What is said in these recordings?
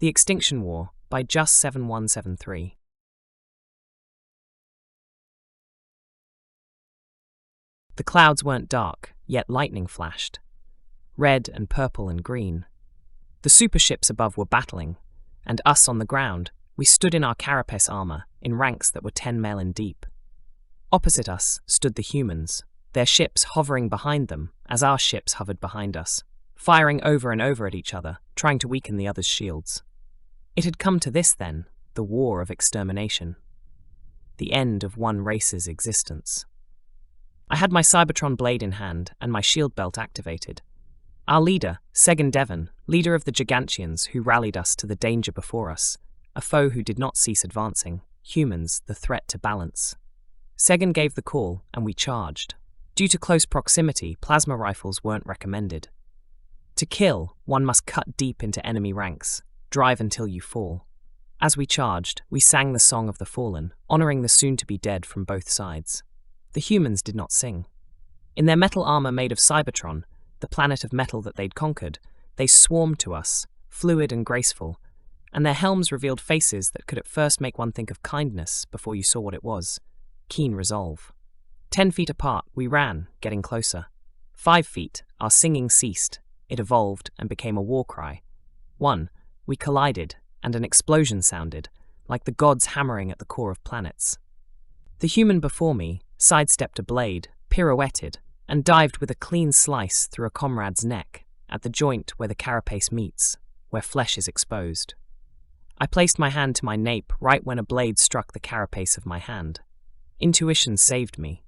The Extinction War by Just 7173. The clouds weren't dark, yet lightning flashed. Red and purple and green. The superships above were battling, and us on the ground, we stood in our carapace armor, in ranks that were 10 men deep. Opposite us stood the humans, their ships hovering behind them as our ships hovered behind us, firing over and over at each other, trying to weaken the other's shields. It had come to this then, the war of extermination. The end of one race's existence. I had my Cybertron blade in hand and my shield belt activated. Our leader, Segan Devon, leader of the Jigantians who rallied us to the danger before us, a foe who did not cease advancing, humans the threat to balance. Segan gave the call and we charged. Due to close proximity, plasma rifles weren't recommended. To kill, one must cut deep into enemy ranks, drive until you fall. As we charged, we sang the Song of the Fallen, honoring the soon-to-be dead from both sides. The humans did not sing. In their metal armor made of Cybertron, the planet of metal that they'd conquered, they swarmed to us, fluid and graceful, and their helms revealed faces that could at first make one think of kindness before you saw what it was. Keen resolve. 10 feet apart, we ran, getting closer. 5 feet, our singing ceased. It evolved and became a war cry. 1, we collided, and an explosion sounded, like the gods hammering at the core of planets. The human before me sidestepped a blade, pirouetted, and dived with a clean slice through a comrade's neck, at the joint where the carapace meets, where flesh is exposed. I placed my hand to my nape right when a blade struck the carapace of my hand. Intuition saved me.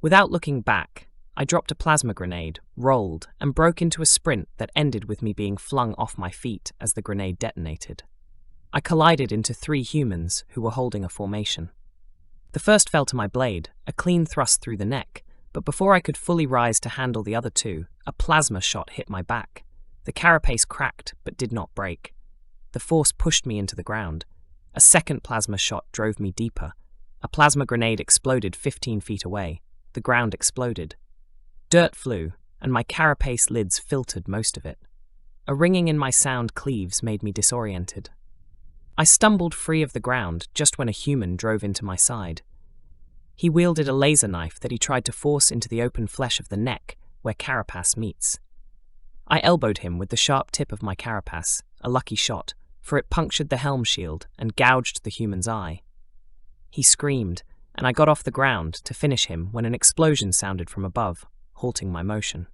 Without looking back, I dropped a plasma grenade, rolled, and broke into a sprint that ended with me being flung off my feet as the grenade detonated. I collided into 3 humans who were holding a formation. The first fell to my blade, a clean thrust through the neck, but before I could fully rise to handle the other 2, a plasma shot hit my back. The carapace cracked, but did not break. The force pushed me into the ground. A second plasma shot drove me deeper. A plasma grenade exploded 15 feet away. The ground exploded. Dirt flew, and my carapace lids filtered most of it. A ringing in my sound cleaves made me disoriented. I stumbled free of the ground just when a human drove into my side. He wielded a laser knife that he tried to force into the open flesh of the neck where carapace meets. I elbowed him with the sharp tip of my carapace, a lucky shot, for it punctured the helm shield and gouged the human's eye. He screamed, and I got off the ground to finish him when an explosion sounded from above, halting my motion.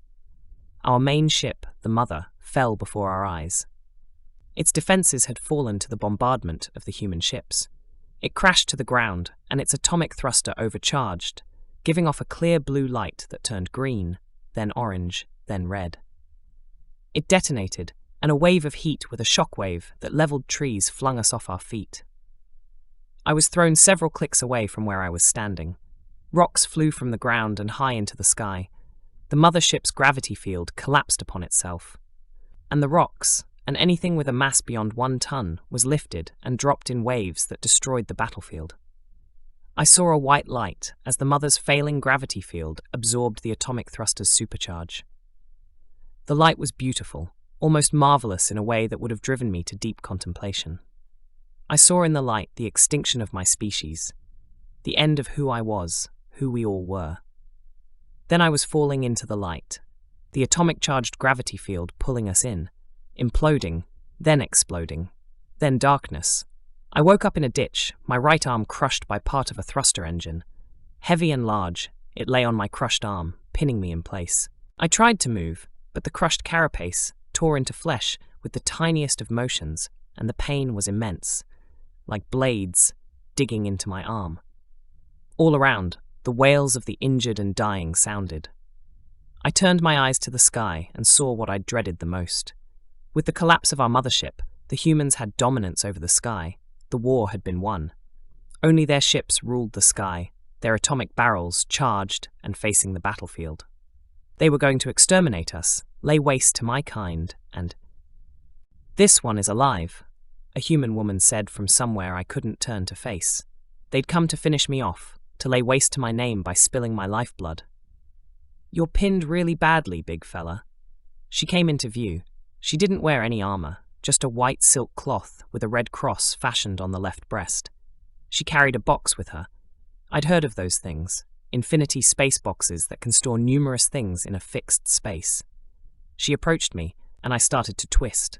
Our main ship, the Mother, fell before our eyes. Its defenses had fallen to the bombardment of the human ships. It crashed to the ground, and its atomic thruster overcharged, giving off a clear blue light that turned green, then orange, then red. It detonated, and a wave of heat with a shockwave that leveled trees flung us off our feet. I was thrown several clicks away from where I was standing. Rocks flew from the ground and high into the sky. The mothership's gravity field collapsed upon itself. And the rocks, and anything with a mass beyond 1 ton, was lifted and dropped in waves that destroyed the battlefield. I saw a white light as the Mother's failing gravity field absorbed the atomic thruster's supercharge. The light was beautiful, almost marvelous in a way that would have driven me to deep contemplation. I saw in the light the extinction of my species, the end of who I was, who we all were. Then I was falling into the light, the atomic-charged gravity field pulling us in, imploding, then exploding, then darkness. I woke up in a ditch, my right arm crushed by part of a thruster engine. Heavy and large, it lay on my crushed arm, pinning me in place. I tried to move, but the crushed carapace tore into flesh with the tiniest of motions, and the pain was immense, like blades digging into my arm. All around, the wails of the injured and dying sounded. I turned my eyes to the sky and saw what I dreaded the most. With the collapse of our mothership, the humans had dominance over the sky. The war had been won. Only their ships ruled the sky, their atomic barrels charged and facing the battlefield. They were going to exterminate us, lay waste to my kind, and... "This one is alive," a human woman said from somewhere I couldn't turn to face. They'd come to finish me off, to lay waste to my name by spilling my lifeblood. "You're pinned really badly, big fella." She came into view. She didn't wear any armor, just a white silk cloth with a red cross fashioned on the left breast. She carried a box with her. I'd heard of those things, infinity space boxes that can store numerous things in a fixed space. She approached me, and I started to twist.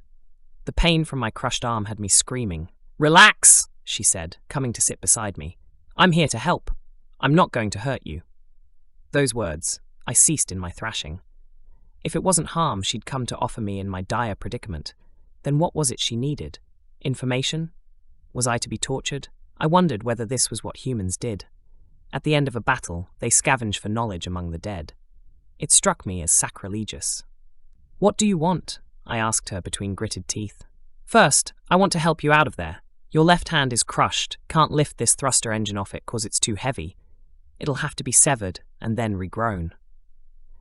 The pain from my crushed arm had me screaming. "Relax," she said, coming to sit beside me. "I'm here to help. I'm not going to hurt you." Those words, I ceased in my thrashing. If it wasn't harm she'd come to offer me in my dire predicament, then what was it she needed? Information? Was I to be tortured? I wondered whether this was what humans did. At the end of a battle, they scavenge for knowledge among the dead. It struck me as sacrilegious. "What do you want?" I asked her between gritted teeth. "First, I want to help you out of there. Your left hand is crushed, can't lift this thruster engine off it cause it's too heavy. It'll have to be severed and then regrown."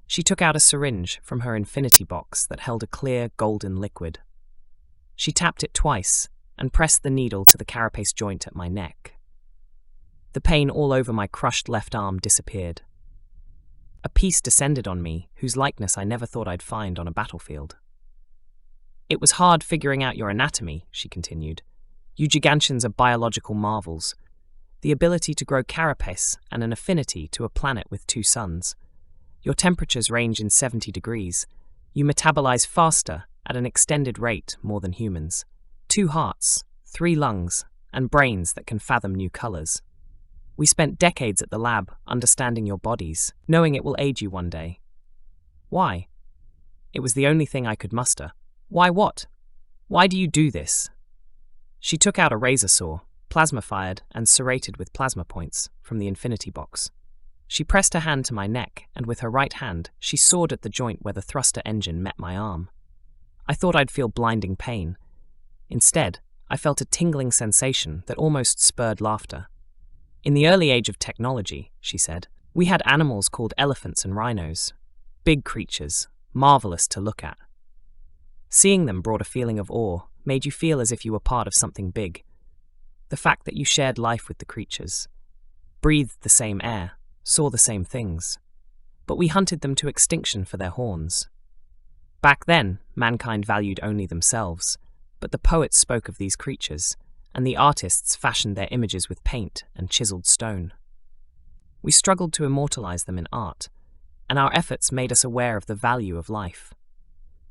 She took out a syringe from her infinity box that held a clear, golden liquid. She tapped it twice and pressed the needle to the carapace joint at my neck. The pain all over my crushed left arm disappeared. A peace descended on me whose likeness I never thought I'd find on a battlefield. "It was hard figuring out your anatomy," she continued. "You Jigantians are biological marvels. The ability to grow carapace and an affinity to a planet with 2 suns. Your temperatures range in 70 degrees. You metabolize faster at an extended rate more than humans. 2 hearts, 3 lungs, and brains that can fathom new colors. We spent decades at the lab understanding your bodies, knowing it will aid you one day." Why? It was the only thing I could muster. Why what? Why do you do this? She took out a razor saw, plasma-fired and serrated with plasma points, from the infinity box. She pressed her hand to my neck, and with her right hand, she sawed at the joint where the thruster engine met my arm. I thought I'd feel blinding pain. Instead, I felt a tingling sensation that almost spurred laughter. "In the early age of technology," she said, "we had animals called elephants and rhinos. Big creatures, marvelous to look at. Seeing them brought a feeling of awe, made you feel as if you were part of something big. The fact that you shared life with the creatures, breathed the same air, saw the same things. But we hunted them to extinction for their horns. Back then, mankind valued only themselves, but the poets spoke of these creatures, and the artists fashioned their images with paint and chiseled stone. We struggled to immortalize them in art, and our efforts made us aware of the value of life.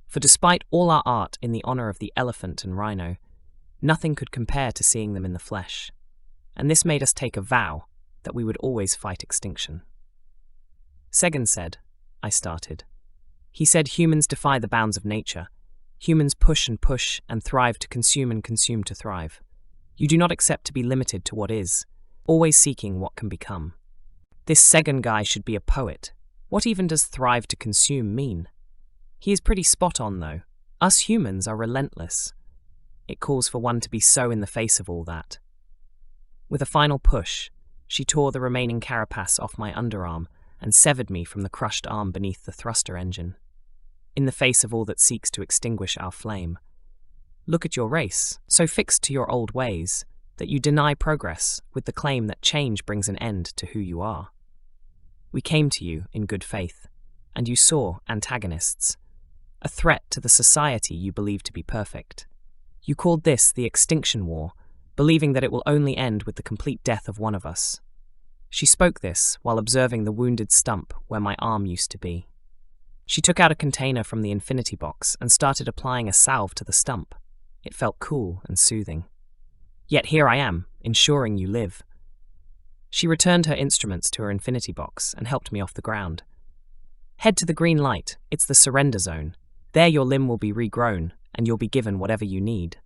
For despite all our art in the honor of the elephant and rhino, nothing could compare to seeing them in the flesh, and this made us take a vow that we would always fight extinction." Sagan said, I started. He said humans defy the bounds of nature. Humans push and thrive to consume and consume to thrive. You do not accept to be limited to what is, always seeking what can become. This Sagan guy should be a poet. What even does thrive to consume mean? He is pretty spot on, though. Us humans are relentless. It calls for one to be so in the face of all that. With a final push, she tore the remaining carapace off my underarm and severed me from the crushed arm beneath the thruster engine. In the face of all that seeks to extinguish our flame. Look at your race, so fixed to your old ways, that you deny progress with the claim that change brings an end to who you are. We came to you in good faith, and you saw antagonists, a threat to the society you believe to be perfect. You called this the Extinction War, believing that it will only end with the complete death of one of us. She spoke this while observing the wounded stump where my arm used to be. She took out a container from the infinity box and started applying a salve to the stump. It felt cool and soothing. Yet here I am, ensuring you live. She returned her instruments to her infinity box and helped me off the ground. Head to the green light, it's the surrender zone. There your limb will be regrown, and you'll be given whatever you need.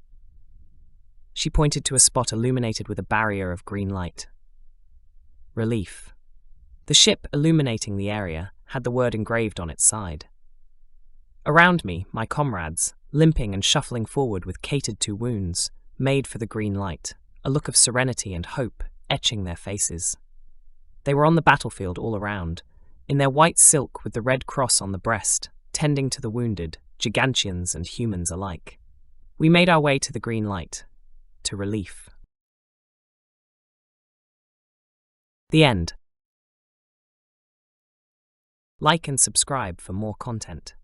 She pointed to a spot illuminated with a barrier of green light. Relief. The ship illuminating the area had the word engraved on its side. Around me, my comrades, limping and shuffling forward with catered-to wounds, made for the green light, a look of serenity and hope etching their faces. They were on the battlefield all around, in their white silk with the red cross on the breast, tending to the wounded, Jigantians and humans alike. We made our way to the green light, to relief. The end. Like and subscribe for more content.